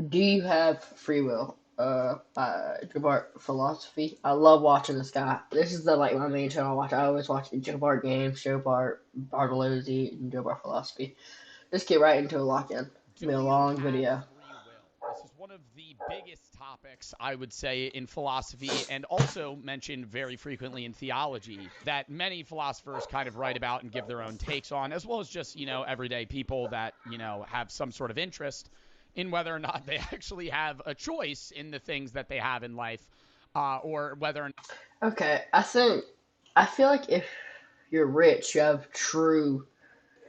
Do you have free will? By Bart-Philosophy. I love watching this guy. This is the like my main channel I watch. I always watch the Joe Bart games, Joe Bart, Bartolozzi, and Joe Bart Philosophy. Just get right into a lock-in. It's gonna be Do a you long have video. free will? This is one of the biggest topics, I would say, in philosophy and also mentioned very frequently in theology that many philosophers kind of write about and give their own takes on, as well as just, everyday people that, have some sort of interest in whether or not they actually have a choice in the things that they have in life, or whether or Okay, I feel like if you're rich, you have true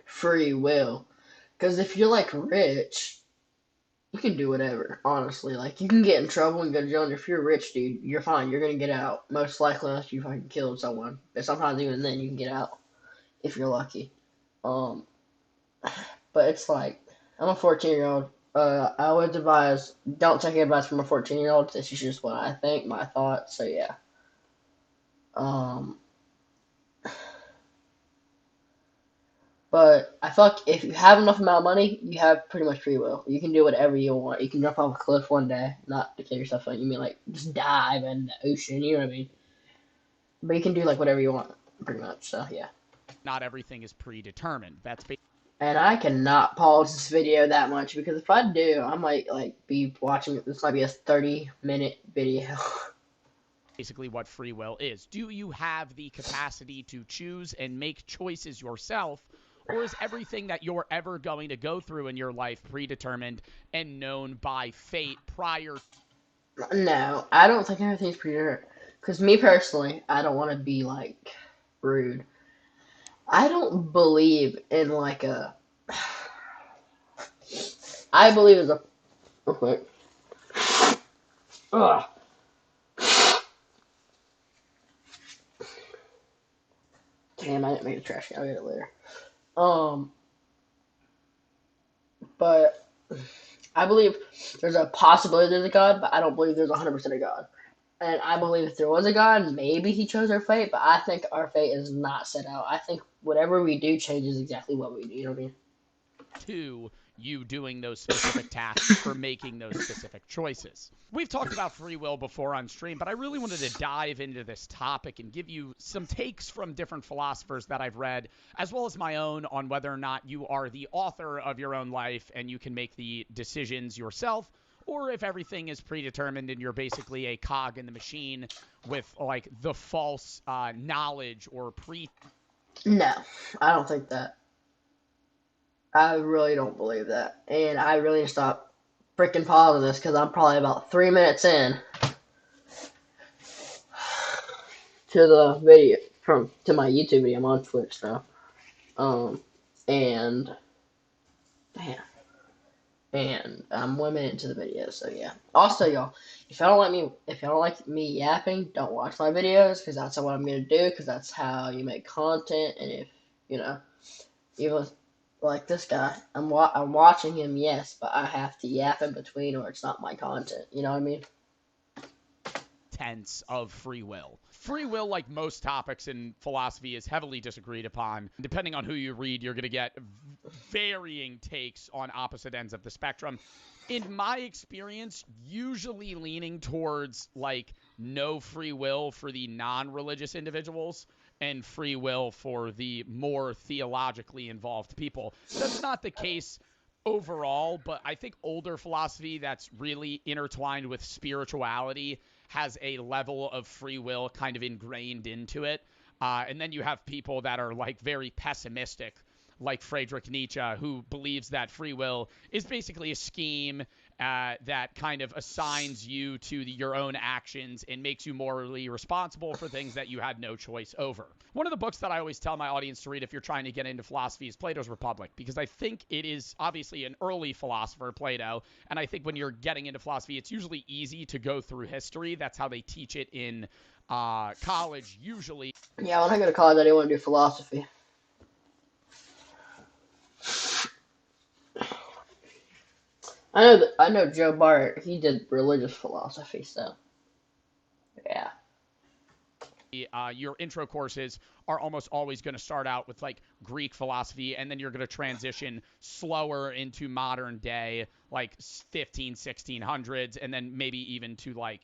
free will. Because if you're like rich, you can do whatever. Honestly, like you can get in trouble and go to jail. And if you're rich, dude, you're fine. You're gonna get out most likely unless you fucking killed someone. But sometimes even then you can get out if you're lucky. Um, but it's like I'm a 14-year-old. I would advise don't take advice from a 14-year-old. This is just what I think, my thoughts. So yeah. Um, But I feel like if you have enough amount of money, you have pretty much free will. You can do whatever you want. You can jump off a cliff one day, not to kill yourself. You mean like just dive in the ocean? You know what I mean? But you can do like whatever you want, pretty much. So yeah. not everything is predetermined. That's And I cannot pause this video that much because if I do, I might like be watching. This might be a 30-minute video. basically what free will is. Do you have the capacity to choose and make choices yourself? Or is everything that you're ever going to go through in your life predetermined and known by fate prior? No, I don't think everything's pretty. Because me personally, I don't want to be like rude. I don't believe in like a. I believe in a. Okay. Ugh. Damn, I didn't make the trash can. I'll get it later. Um, but I believe there's a possibility there's a God, but I don't believe there's 100% a God. And I believe if there was a God, maybe he chose our fate, but I think our fate is not set out. I think whatever we do changes exactly what we do. You know what I mean? To you doing those specific tasks or making those specific choices. We've talked about free will before on stream, but I really wanted to dive into this topic and give you some takes from different philosophers that I've read, as well as my own, on whether or not you are the author of your own life and you can make the decisions yourself, or if everything is predetermined and you're basically a cog in the machine with like the false knowledge or pre. No, I don't think that. I really don't believe that. And I really need to stop freaking pausing this because I'm probably about 3 minutes in to the video from to my YouTube video. I'm on Twitch now. Um, and damn, and I'm 1 minute into the video, so yeah. Also, y'all, if y'all don't like me yapping, don't watch my videos because that's what I'm gonna do because that's how you make content. And if you know, even like this guy, I'm watching him, yes, but I have to yap in between or it's not my content. You know what I mean? Tense of free will. Free will, like most topics in philosophy, is heavily disagreed upon. Depending on who you read, you're going to get varying takes on opposite ends of the spectrum. In my experience, usually leaning towards like no free will for the non religious individuals and free will for the more theologically involved people. That's not the case overall, but I think older philosophy that's really intertwined with spirituality has a level of free will kind of ingrained into it. And then you have people that are like very pessimistic, like Friedrich Nietzsche, who believes that free will is basically a scheme that kind of assigns you to your own actions and makes you morally responsible for things that you had no choice over. One of the books that I always tell my audience to read if you're trying to get into philosophy is Plato's Republic, because I think it is obviously an early philosopher, Plato, and I think when you're getting into philosophy, it's usually easy to go through history. That's how they teach it in college, usually. Yeah, when I go to college, I didn't want to do philosophy. I know Joe Bart. He did religious philosophy, so yeah. Your intro courses are almost always going to start out with like Greek philosophy, and then you're going to transition slower into modern day, like 15, 1600s, and then maybe even to like,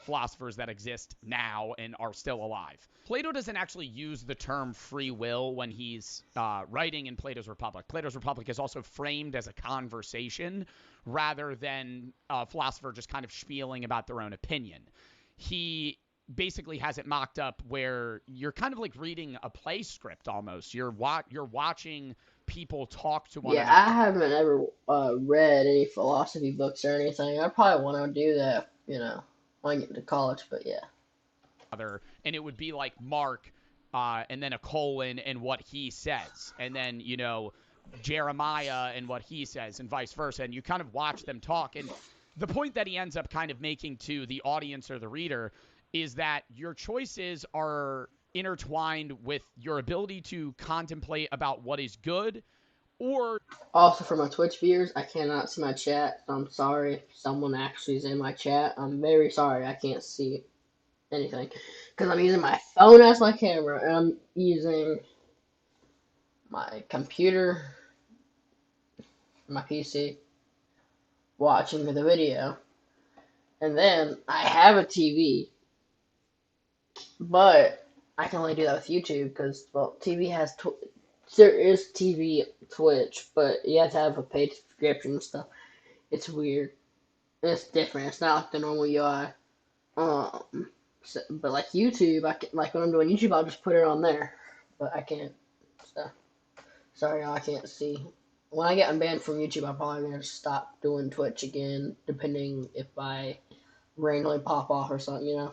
philosophers that exist now and are still alive. Plato doesn't actually use the term free will when he's writing in Plato's Republic. Plato's Republic is also framed as a conversation rather than a philosopher just kind of spieling about their own opinion. He basically has it mocked up where you're kind of like reading a play script almost. You're watching people talk to one Yeah, another. I haven't ever read any philosophy books or anything. I probably want to do that, when I get to college. But yeah. And it would be like Mark, and then a colon and what he says, and then Jeremiah and what he says, and vice versa. And you kind of watch them talk. And the point that he ends up kind of making to the audience or the reader is that your choices are intertwined with your ability to contemplate about what is good or Also, for my Twitch viewers, I cannot see my chat. So I'm sorry if someone actually is in my chat. I'm very sorry I can't see anything because I'm using my phone as my camera and I'm using my computer, my PC, watching the video. And then I have a TV, but I can only do that with YouTube because, well, TV has there is TV Twitch, but you have to have a paid subscription and stuff. It's weird. It's different. It's not like the normal UI. But like YouTube, I can, like when I'm doing YouTube, I'll just put it on there. But I can't. So sorry, I can't see. When I get unbanned from YouTube, I'm probably gonna stop doing Twitch again, depending if I randomly pop off or something.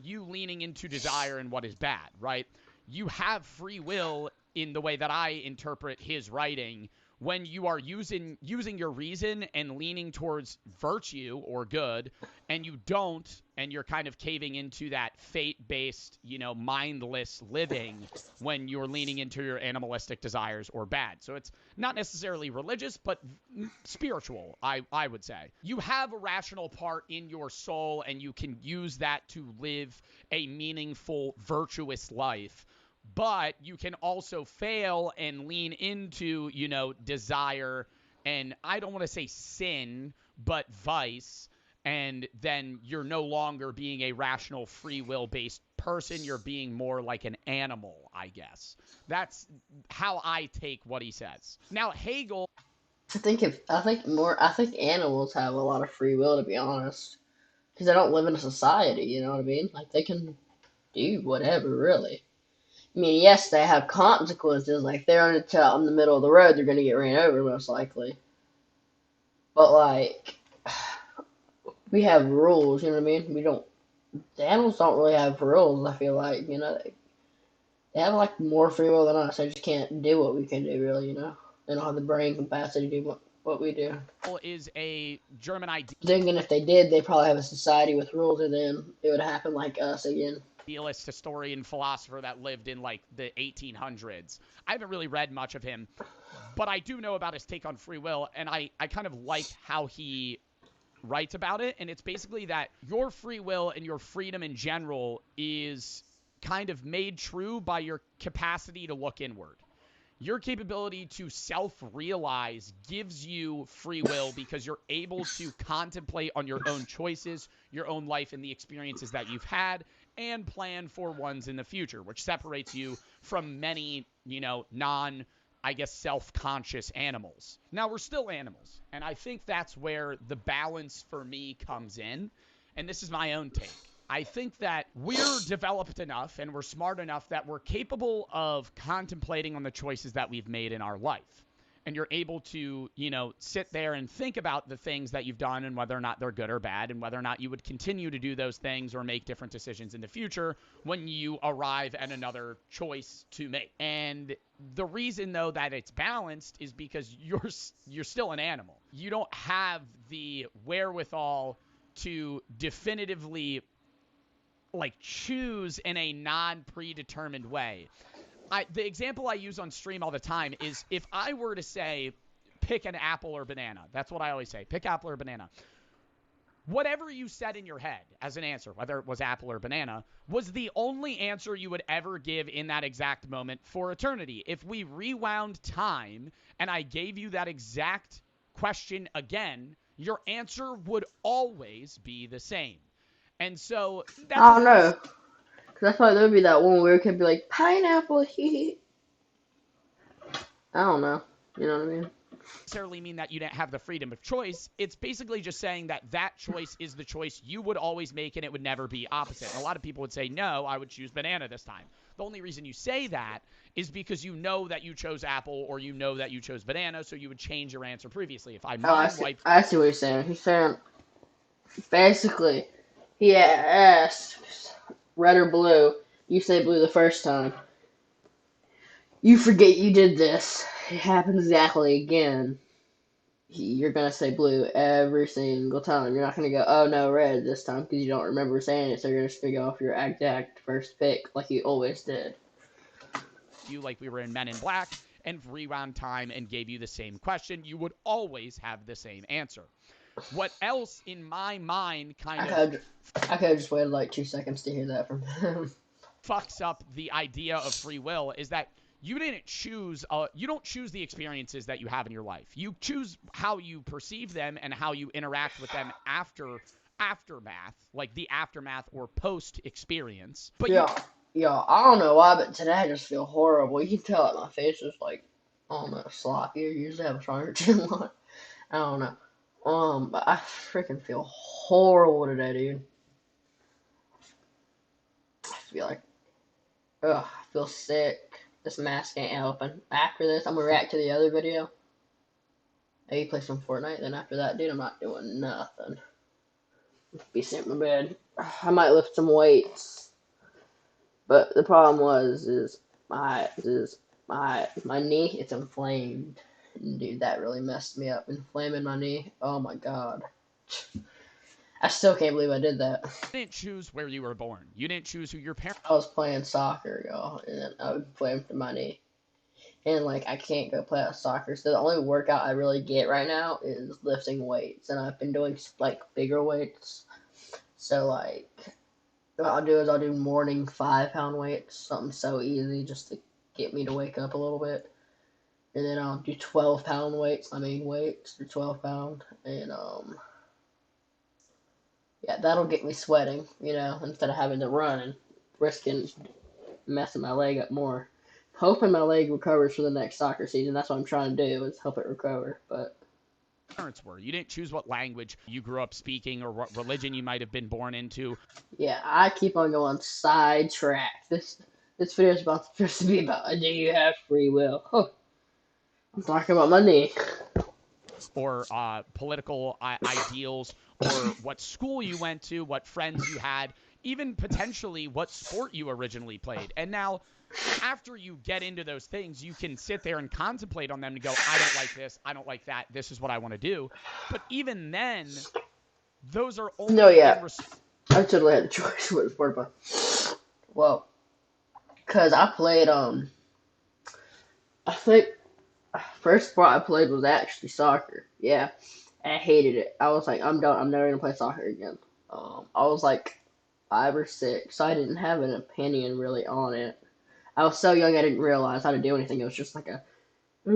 you leaning into desire and what is bad, right? You have free will in the way that I interpret his writing when you are using your reason and leaning towards virtue or good, and you don't, and you're kind of caving into that fate-based, mindless living when you're leaning into your animalistic desires or bad. So it's not necessarily religious, but spiritual, I would say. You have a rational part in your soul, and you can use that to live a meaningful, virtuous life. But you can also fail and lean into, desire, and I don't want to say sin, but vice. And then you're no longer being a rational, free will based person. You're being more like an animal, I guess. That's how I take what he says. Now, Hegel I think animals have a lot of free will, to be honest, because they don't live in a society. You know what I mean? Like they can do whatever, really. I mean, yes, they have consequences. Like they're out in the middle of the road, they're gonna get ran over most likely. But like, we have rules. You know what I mean? We don't. The animals don't really have rules. I feel like they have like more free will than us. They just can't do what we can do. Really, they don't have the brain capacity to do what we do. is a German Thinking if they did, they probably have a society with rules, and then it would happen like us again. idealist historian philosopher that lived in like the 1800s. I haven't really read much of him, but I do know about his take on free will, and I kind of like how he writes about it. And it's basically that your free will and your freedom in general is kind of made true by your capacity to look inward. Your capability to self-realize gives you free will because you're able to contemplate on your own choices, your own life, and the experiences that you've had, and plan for ones in the future, which separates you from many, non, I guess, self-conscious animals. Now, we're still animals, and I think that's where the balance for me comes in, and this is my own take. I think that we're developed enough and we're smart enough that we're capable of contemplating on the choices that we've made in our life. And you're able to, sit there and think about the things that you've done and whether or not they're good or bad, and whether or not you would continue to do those things or make different decisions in the future when you arrive at another choice to make. And the reason, though, that it's balanced is because you're still an animal. You don't have the wherewithal to definitively like choose in a non-predetermined way. The example I use on stream all the time is if I were to say pick an apple or banana. That's what I always say. Pick apple or banana. whatever you said in your head as an answer, whether it was apple or banana, was the only answer you would ever give in that exact moment for eternity. If we rewound time and I gave you that exact question again, your answer would always be the same. And so that I don't doesn't know. Cause I feel like there would be that one where it could be like pineapple. Hee. I don't know. You know what I mean? necessarily mean that you didn't have the freedom of choice. It's basically just saying that that choice is the choice you would always make and it would never be opposite. And a lot of people would say, no, I would choose banana this time. The only reason you say that is because you know that you chose apple or you know that you chose banana, so you would change your answer previously. If I Oh, mind wiped, I see what he's saying. He's saying basically he asks red or blue. You say blue the first time. You forget you did this. It happens exactly again. You're gonna say blue every single time. You're not gonna go, oh no, red this time because you don't remember saying it. So you're just gonna go off your exact first pick like you always did. you like we were in Men in Black and rewound time and gave you the same question, you would always have the same answer. What else in my mind kind of I could have just waited like 2 seconds to hear that from him. fucks up the idea of free will is that you don't choose the experiences that you have in your life. You choose how you perceive them and how you interact with them aftermath, like the aftermath or post experience. But you Yeah, yeah. I don't know why, but today I just feel horrible. You can tell that my face is like almost sloppy. I usually have a stronger chin line. I don't know. But I freaking feel horrible today, dude. I feel like, ugh, I feel sick. This mask ain't helping. After this, I'm gonna react to the other video. Maybe play some Fortnite. Then after that, dude, I'm not doing nothing. Be sitting in my bed. I might lift some weights. But the problem is my knee. It's inflamed. Dude, that really messed me up. Inflaming my knee. Oh my god. I still can't believe I did that. didn't choose where you were born. You didn't choose who your parents. I was playing soccer, y'all, and I would play for my knee. And like I can't go play soccer, so the only workout I really get right now is lifting weights, and I've been doing like bigger weights. So like what I'll do is I'll do morning 5 pound weights, something so easy just to get me to wake up a little bit. And then I'll do 12 pound weights, my main weights, do 12 pound, and yeah, that'll get me sweating, instead of having to run and risking messing my leg up more. Hoping my leg recovers for the next soccer season. That's what I'm trying to do is help it recover. But Parents were. You didn't choose what language you grew up speaking or what religion you might have been born into. yeah, I keep on going sidetrack. This video is supposed to be about do you have free will? Oh, I'm talking about my knee. Or political ideals, or what school you went to, what friends you had, even potentially what sport you originally played. And now, after you get into those things, you can sit there and contemplate on them and go, I don't like this, I don't like that, this is what I want to do. But even then, those are No, only in yeah, response. I totally had a choice what sport, but well, cause I played I think first sport I played was actually soccer. Yeah, I hated it. I was like, I'm done. I'm never gonna play soccer again. I was like 5 or 6, so I didn't have an opinion really on it. I was so young, I didn't realize how to do anything. It was just like oh,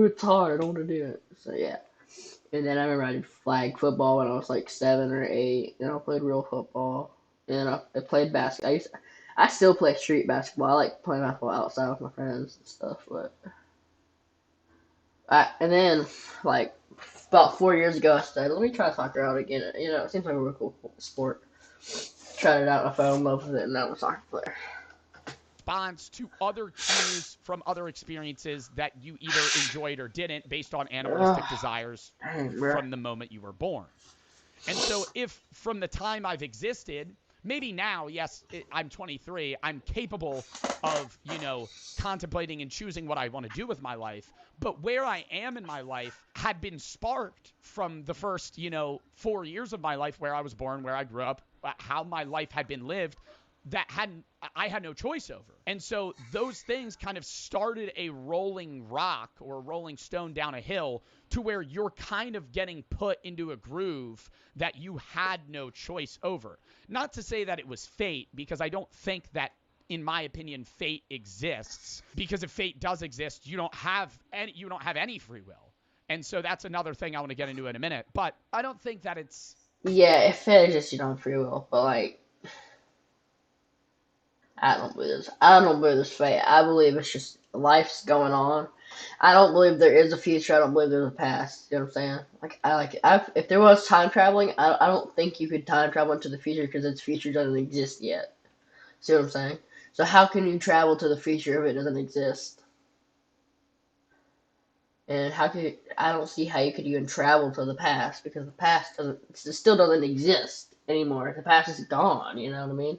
it's hard. I don't want to do it. So yeah. And then I remember I did flag football when I was like 7 or 8. Then I played real football. And I played basketball. I still play street basketball. I like playing basketball outside with my friends and stuff. But and then like about 4 years ago, I said, let me try soccer out again. It seems like a real cool sport. Tried it out. I fell in love with it, and now I'm a soccer player. Response to other cues from other experiences that you either enjoyed or didn't based on Ugh, animalistic desires dang, bro. from the moment you were born. And so, if from the time I've existed, maybe now, yes, I'm 23, I'm capable of, contemplating and choosing what I want to do with my life. But where I am in my life had been sparked from the first, 4 years of my life where I was born, where I grew up, how my life had been lived that I had no choice over. And so those things kind of started a rolling rock or a rolling stone down a hill to where you're kind of getting put into a groove that you had no choice over. Not to say that it was fate, because I don't think that, in my opinion, fate exists, because if fate does exist, you don't have any free will. And so that's another thing I want to get into in a minute, but I don't think that it's Yeah, if it exists, you don't have free will. But like, I don't believe this. I don't believe this fate. I believe it's just life's going on. I don't believe there is a future. I don't believe there's a past. You know what I'm saying? If there was time traveling, I don't think you could time travel into the future because its future doesn't exist yet. See what I'm saying? So how can you travel to the future if it doesn't exist? And how could I don't see how you could even travel to the past because the past doesn't it still doesn't exist anymore. The past is gone. You know what I mean?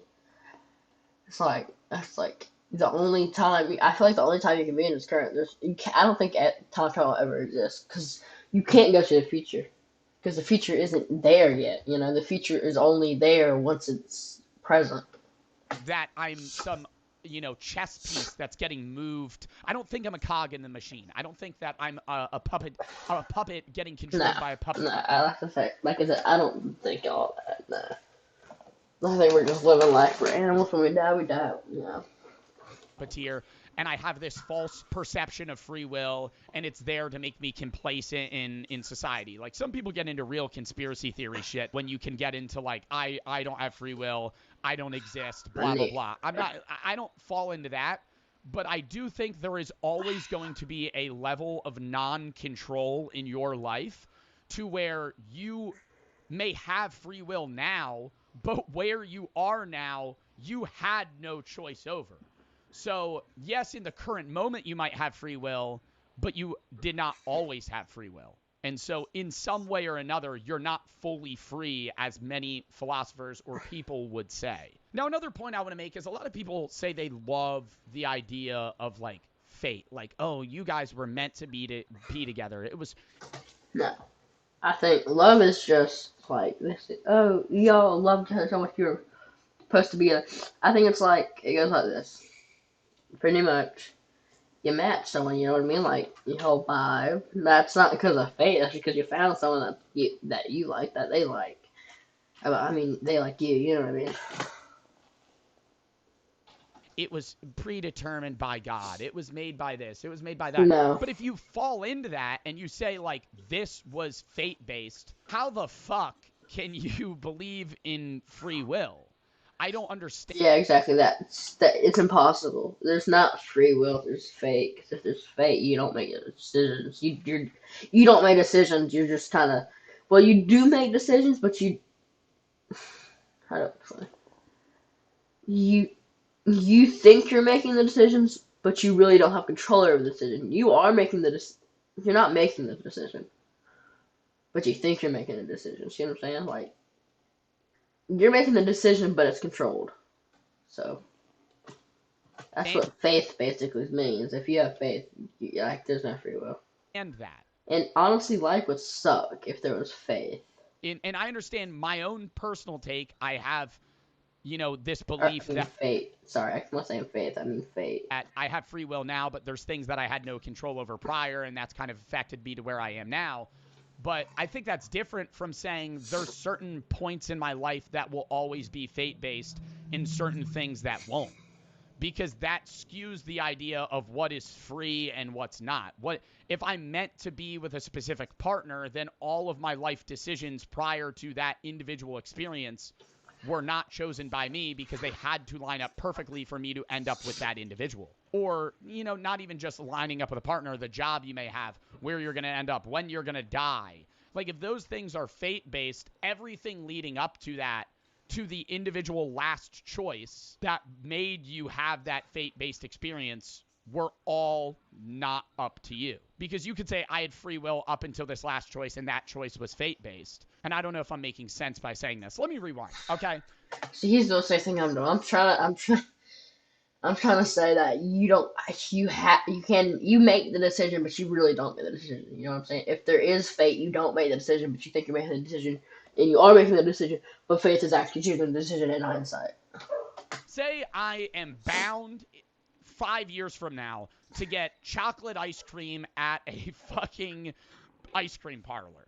It's like that's like the only time I feel like the only time you can be in is current. I don't think time travel ever exists because you can't go to the future because the future isn't there yet. You know, the future is only there once it's present. that I'm some chess piece that's getting moved. I don't think I'm a cog in the machine. I don't think that I'm a puppet getting controlled Nah, by a puppet. nah. I like the fact, like I said, I don't think all that. Nah, I think we're just living life for animals. When we die, we die. You know. Puppeteer, and I have this false perception of free will, and it's there to make me complacent in society. Like, some people get into real conspiracy theory shit when you can get into like I don't have free will, I don't exist, blah blah blah. I don't fall into that, but I do think there is always going to be a level of non-control in your life to where you may have free will now, but where you are now, you had no choice over. So, yes, in the current moment, you might have free will, but you did not always have free will. And so, in some way or another, you're not fully free, as many philosophers or people would say. Now, another point I want to make is a lot of people say they love the idea of like fate, like, oh, you guys were meant to be together. It was No, I think love is just like this. Oh, y'all love so much. You're supposed to be a. I think it's like it goes like this. Pretty much, you match someone. You know what I mean? Like you whole vibe. That's not because of fate. That's because you found someone that you like that they like. I mean, they like you. You know what I mean? it was predetermined by God. It was made by this. It was made by that. No. But if you fall into that and you say, like, this was fate based, how the fuck can you believe in free will? I don't understand. Yeah, exactly. That. It's impossible. There's not free will. There's fate. 'Cause if there's fate, you don't make decisions. You don't make decisions. You're just kind of. Well, you do make decisions, but you. How do I explain? You you think you're making the decisions, but you really don't have control over the decision. You are making you're not making the decision, but you think you're making the decision. See what I'm saying? Like you're making the decision, but it's controlled. So that's what faith basically means. If you have faith, like there's no free will. And that. And honestly, life would suck if there was faith. And I understand my own personal take. I have, this belief I mean that fate. Sorry, I'm not saying faith. I mean fate. I have free will now, but there's things that I had no control over prior, and that's kind of affected me to where I am now. But I think that's different from saying there's certain points in my life that will always be fate based and certain things that won't. Because that skews the idea of what is free and what's not. What if I'm meant to be with a specific partner, then all of my life decisions prior to that individual experience were not chosen by me because they had to line up perfectly for me to end up with that individual. Or, not even just lining up with a partner, the job you may have, where you're going to end up, when you're going to die. Like, if those things are fate based, everything leading up to that, to the individual last choice that made you have that fate based experience, were all not up to you. Because you could say, I had free will up until this last choice, and that choice was fate based. And I don't know if I'm making sense by saying this. Let me rewind. Okay. See, he's the same thing I'm doing. I'm trying to say that you make the decision, but you really don't make the decision. You know what I'm saying? If there is fate, you don't make the decision, but you think you're making the decision, and you are making the decision, but fate is actually choosing the decision in hindsight. say I am bound 5 years from now to get chocolate ice cream at a fucking ice cream parlor.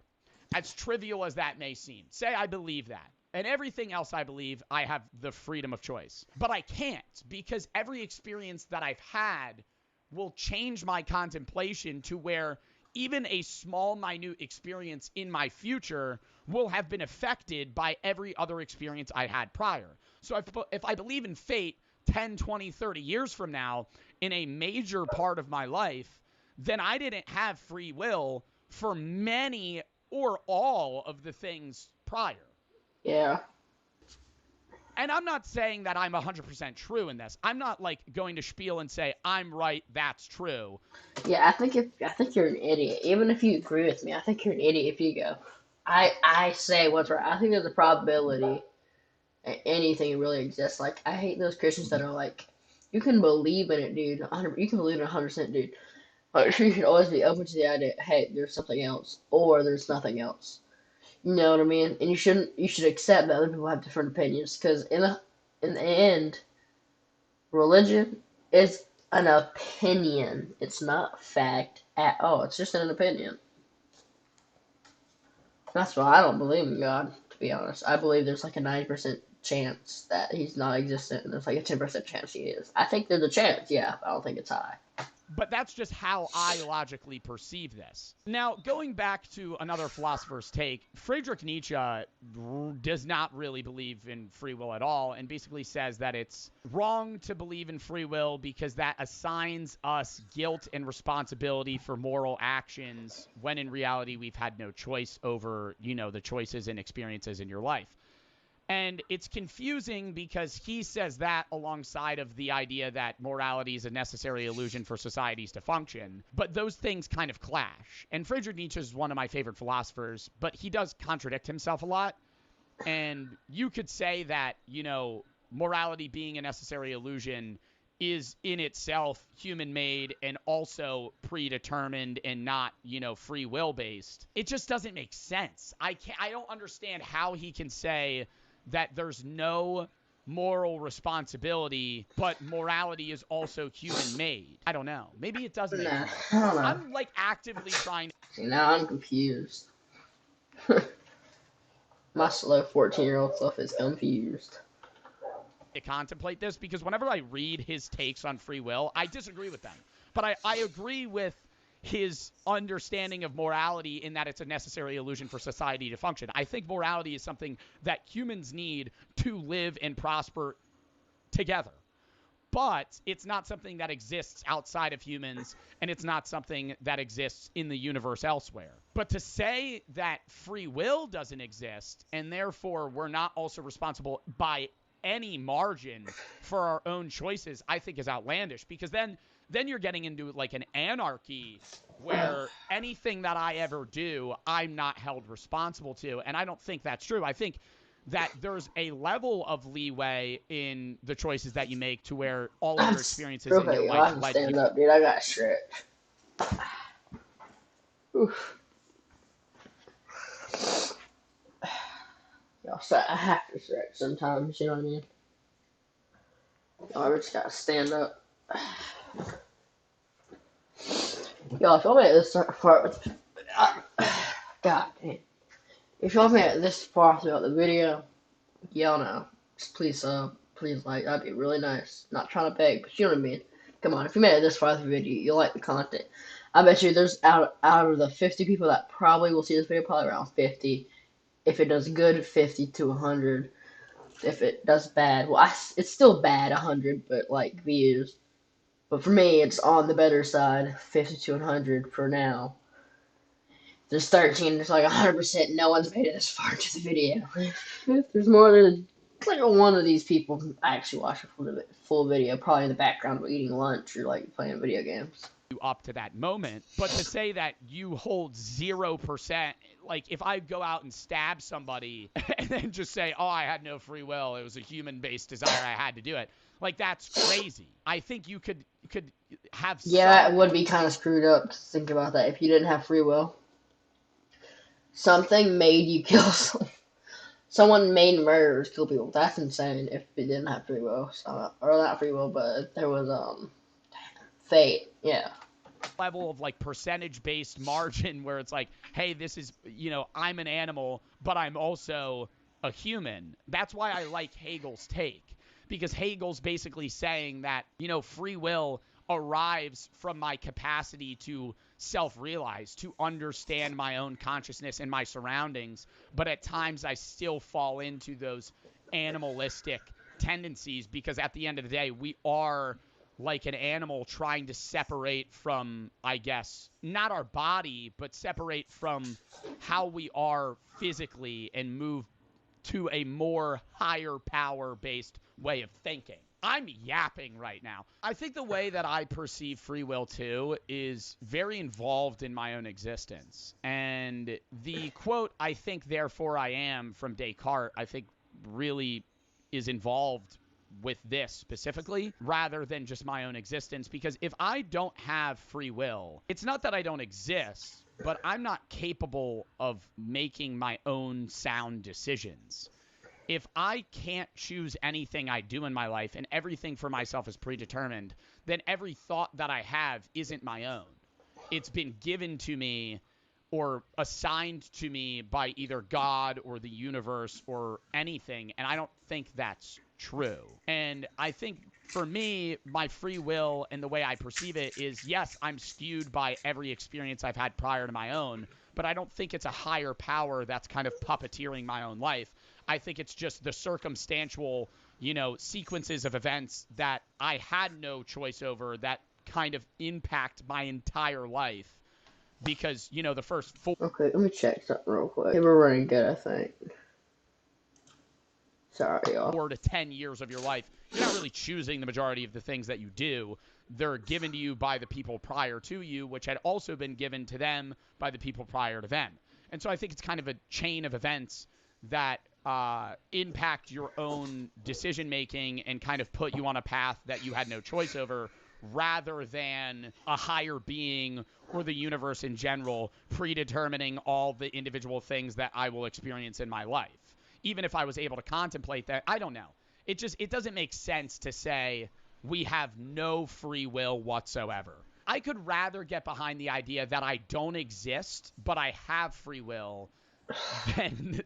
As trivial as that may seem. Say I believe that. And everything else I believe, I have the freedom of choice. But I can't, because every experience that I've had will change my contemplation to where even a small, minute experience in my future will have been affected by every other experience I had prior. So if I believe in fate 10, 20, 30 years from now in a major part of my life, then I didn't have free will for many or all of the things prior. Yeah. And I'm not saying that I'm 100% true in this. I'm not like going to spiel and say I'm right, that's true. Yeah, I think you're an idiot. Even if you agree with me, I think you're an idiot if you go, I say what's right. I think there's a probability that anything really exists. Like I hate those Christians that are like, you can believe in it, dude. 100, you can believe in it 100%, dude. But you should always be open to the idea, hey, there's something else, or there's nothing else. You know what I mean? And you shouldn't. You should accept that other people have different opinions, because in the end, religion is an opinion. It's not fact at all. It's just an opinion. That's why I don't believe in God, to be honest. I believe there's like a 90% chance that he's not existent, and there's like a 10% chance he is. I think there's a chance, yeah, but I don't think it's high. But that's just how I logically perceive this. Now, going back to another philosopher's take, Friedrich Nietzsche does not really believe in free will at all, and basically says that it's wrong to believe in free will because that assigns us guilt and responsibility for moral actions when in reality we've had no choice over, the choices and experiences in your life. And it's confusing because he says that alongside of the idea that morality is a necessary illusion for societies to function. But those things kind of clash. And Friedrich Nietzsche is one of my favorite philosophers, but he does contradict himself a lot. And you could say that, morality being a necessary illusion is in itself human made and also predetermined and not, free will based. It just doesn't make sense. I don't understand how he can say that there's no moral responsibility, but morality is also human made. I don't know. Maybe it does make Nah, sense. I don't know. I'm like actively trying See, now I'm confused. My slow 14-year-old self is confused. to contemplate this because whenever I read his takes on free will, I disagree with them. But I agree with his understanding of morality in that it's a necessary illusion for society to function. I think morality is something that humans need to live and prosper together. But it's not something that exists outside of humans, and it's not something that exists in the universe elsewhere. But to say that free will doesn't exist, and therefore we're not also responsible by any margin for our own choices, I think is outlandish, because then you're getting into like an anarchy where anything that I ever do, I'm not held responsible to. And I don't think that's true. I think that there's a level of leeway in the choices that you make to where all of your That's experiences real in your quick, life I can led you. stand up, dude. I got stretch. Oof. Y'all, so I have to stretch sometimes, you know what I mean? Y'all just gotta stand up. Y'all, if y'all made this part, God damn. If y'all made this far throughout the video, y'all know. Just please like, that'd be really nice. Not trying to beg, but you know what I mean. Come on, if you made it this far through the video, you like the content. I bet you there's out of the 50 people that probably will see this video, probably around 50. If it does good, 50 to 100. If it does bad, well, it's still bad, 100, but like views. But for me, it's on the better side, 50 to 100 for now. There's 13, there's like 100% no one's made it this far into the video. If there's more than like one of these people actually watch a full video, probably in the background while eating lunch or like playing video games. Up to that moment, but to say that you hold 0%, like if I go out and stab somebody and then just say, oh, I had no free will, it was a human-based desire, I had to do it, like that's crazy. I think you could have Yeah, some. it would be kind of screwed up to think about that if you didn't have free will. Something made you kill someone. someone made murderers kill people. That's insane. If it didn't have free will, so, or not free will, but if there was fate. Yeah. level of like percentage based margin where it's like, hey, this is, I'm an animal, but I'm also a human. That's why I like Hegel's take, because Hegel's basically saying that, free will arrives from my capacity to self realize, to understand my own consciousness and my surroundings. But at times I still fall into those animalistic tendencies because at the end of the day, we are like an animal trying to separate from, I guess, not our body, but separate from how we are physically and move to a more higher power based way of thinking. I'm yapping right now. I think the way that I perceive free will too is very involved in my own existence. And the quote, I think, therefore I am, from Descartes, I think really is involved with this specifically rather than just my own existence. Because if I don't have free will, it's not that I don't exist, but I'm not capable of making my own sound decisions. If I can't choose anything I do in my life and everything for myself is predetermined, then every thought that I have isn't my own. It's been given to me or assigned to me by either God or the universe or anything. And I don't think that's true. And I think for me, my free will and the way I perceive it is, yes, I'm skewed by every experience I've had prior to my own, but I don't think it's a higher power that's kind of puppeteering my own life. I think it's just the circumstantial, sequences of events that I had no choice over that kind of impact my entire life because the first Okay, let me check something real quick. Okay, we're running good, I think. Sorry, y'all. 4 to 10 years of your life, you're not really choosing the majority of the things that you do. They're given to you by the people prior to you, which had also been given to them by the people prior to them. And so I think it's kind of a chain of events that impact your own decision making and kind of put you on a path that you had no choice over, rather than a higher being or the universe in general predetermining all the individual things that I will experience in my life. Even if I was able to contemplate that, I don't know. It doesn't make sense to say we have no free will whatsoever. I could rather get behind the idea that I don't exist, but I have free will than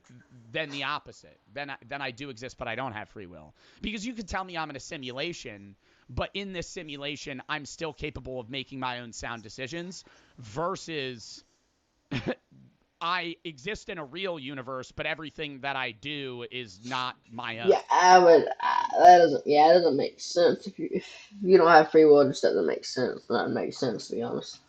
than the opposite. Then I do exist, but I don't have free will. Because you could tell me I'm in a simulation, but in this simulation, I'm still capable of making my own sound decisions versus I exist in a real universe, but everything that I do is not my own. Yeah, I would. That doesn't. Yeah, it doesn't make sense. If you don't have free will, it just doesn't make sense. That makes sense, to be honest.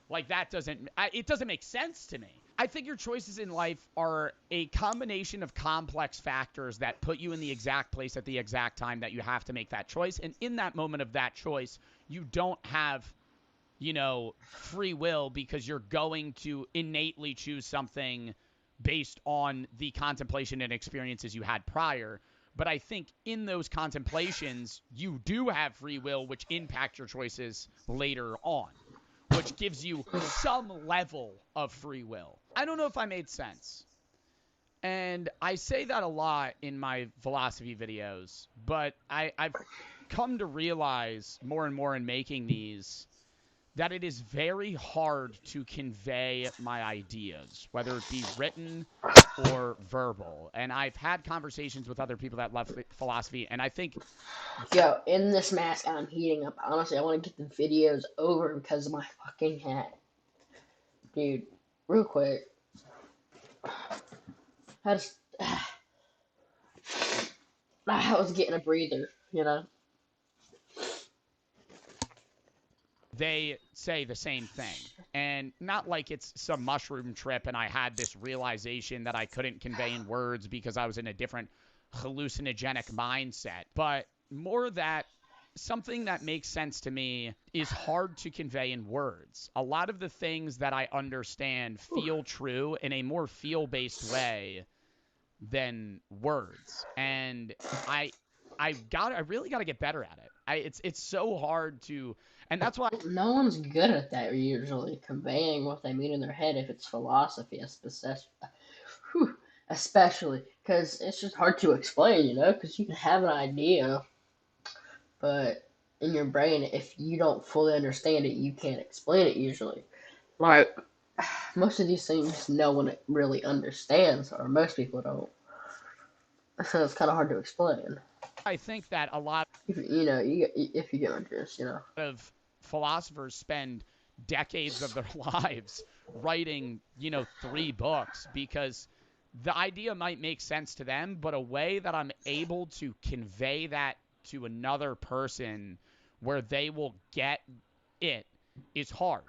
Like that doesn't it doesn't make sense to me. I think your choices in life are a combination of complex factors that put you in the exact place at the exact time that you have to make that choice. And in that moment of that choice, you don't have, free will because you're going to innately choose something based on the contemplation and experiences you had prior. But I think in those contemplations, you do have free will, which impact your choices later on, which gives you some level of free will. I don't know if I made sense. And I say that a lot in my philosophy videos, but I've come to realize more and more in making these that it is very hard to convey my ideas, whether it be written or verbal. And I've had conversations with other people that love philosophy, and I think Yo, in this mask, I'm heating up. Honestly, I want to get the videos over because of my fucking hat, dude. Real quick, I just, I was getting a breather. they say the same thing. And not like it's some mushroom trip and I had this realization that I couldn't convey in words because I was in a different hallucinogenic mindset, but more that something that makes sense to me is hard to convey in words. A lot of the things that I understand feel true in a more feel-based way than words. And I I really got to get better at it. It's so hard to, and that's why No one's good at that usually, conveying what they mean in their head if it's philosophy, a specific. Whew. especially because it's just hard to explain, because you can have an idea, but in your brain, if you don't fully understand it, you can't explain it usually. Like, most of these things no one really understands, or most people don't. So it's kind of hard to explain. I think that a lot If you get my drift. of philosophers spend decades of their lives writing, 3 books because the idea might make sense to them, but a way that I'm able to convey that to another person where they will get it is hard.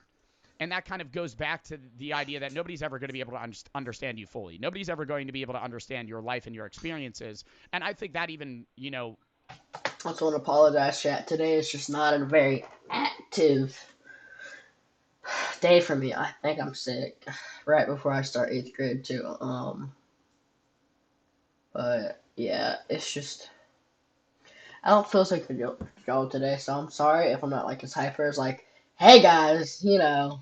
And that kind of goes back to the idea that nobody's ever going to be able to understand you fully. Nobody's ever going to be able to understand your life and your experiences. And I think that even, I just want to apologize, chat. Today is just not a very active day for me. I think I'm sick right before I start 8th grade too. But yeah, it's just I don't feel so good go today, so I'm sorry if I'm not like as hyper as like, hey guys, blah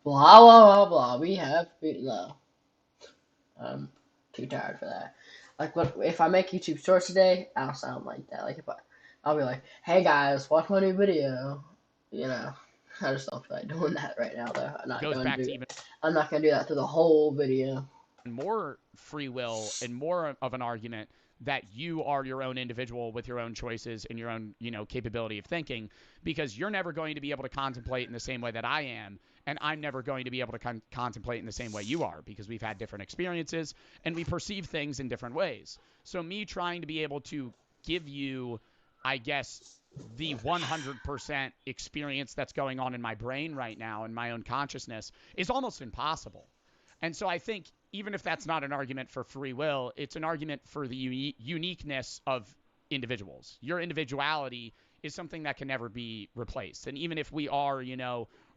blah blah blah. No. I'm too tired for that. Like, what if I make YouTube shorts today? I'll sound like that. Like, I'll be like, "Hey guys, watch my new video." You know, I just don't feel like doing that right now, though. goes back to even I'm not gonna do that through the whole video. more free will and more of an argument that you are your own individual with your own choices and your own, capability of thinking, because you're never going to be able to contemplate in the same way that I am, and I'm never going to be able to contemplate in the same way you are, because we've had different experiences and we perceive things in different ways. So me trying to be able to give you, I guess, the 100% experience that's going on in my brain right now in my own consciousness is almost impossible. And so I think even if that's not an argument for free will, it's an argument for the uniqueness of individuals. Your individuality is something that can never be replaced. And even if we are,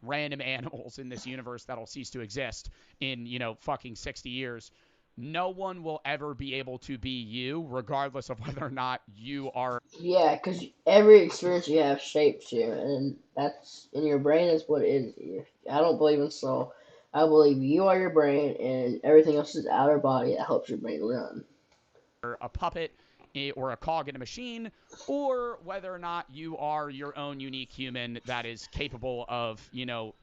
random animals in this universe that'll cease to exist in, fucking 60 years, no one will ever be able to be you, regardless of whether or not you are. Yeah, because every experience you have shapes you, and that's in your brain is what is you. I don't believe in soul. I believe you are your brain, and everything else is outer body that helps your brain run. A puppet or a cog in a machine, or whether or not you are your own unique human that is capable of,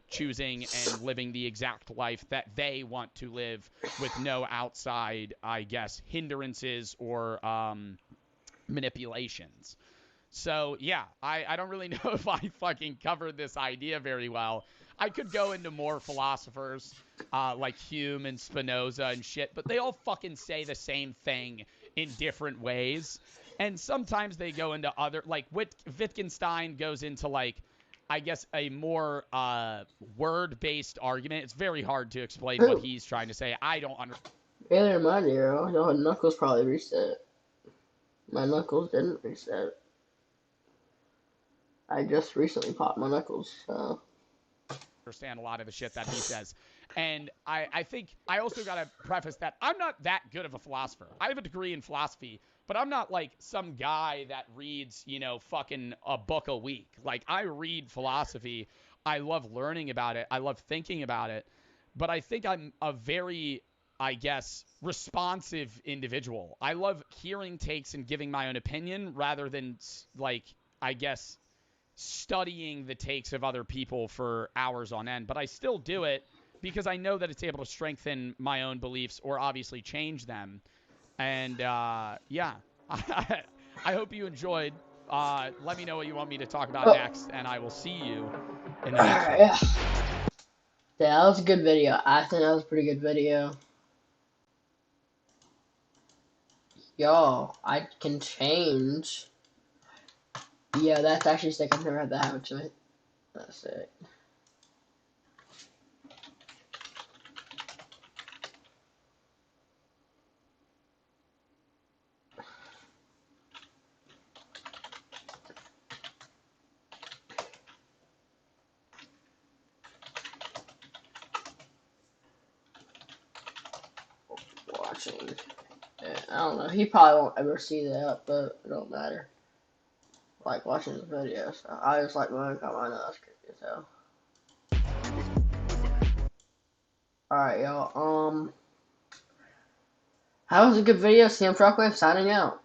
choosing and living the exact life that they want to live with no outside, I guess, hindrances or manipulations. So yeah, I don't really know if I fucking covered this idea very well. I could go into more philosophers like Hume and Spinoza and shit, but they all fucking say the same thing in different ways. And sometimes they go into other, like Wittgenstein goes into like, I guess, a more word-based argument. It's very hard to explain what he's trying to say. I don't understand. Neither mind you, your knuckles probably reset. My knuckles didn't reset. I just recently popped my knuckles, so. Understand a lot of the shit that he says. And I think I also got to preface that I'm not that good of a philosopher. I have a degree in philosophy, but I'm not like some guy that reads, fucking a book a week. Like, I read philosophy. I love learning about it. I love thinking about it. But I think I'm a very, I guess, responsive individual. I love hearing takes and giving my own opinion rather than, like, I guess, studying the takes of other people for hours on end, but I still do it because I know that it's able to strengthen my own beliefs or obviously change them. And yeah, I hope you enjoyed. Let me know what you want me to talk about Oh, next, and I will see you in the next alright, one. yeah. Yeah, that was a good video. I think that was a pretty good video. Yo, I can change. Yeah, that's actually sick. I've never had that happen to me. That's sick. Watching. Yeah, I don't know. He probably won't ever see that, but it don't matter. Like watching the video, so I just like going on my nose, so. Alright, y'all. That was a good video. Sam Shockwave signing out.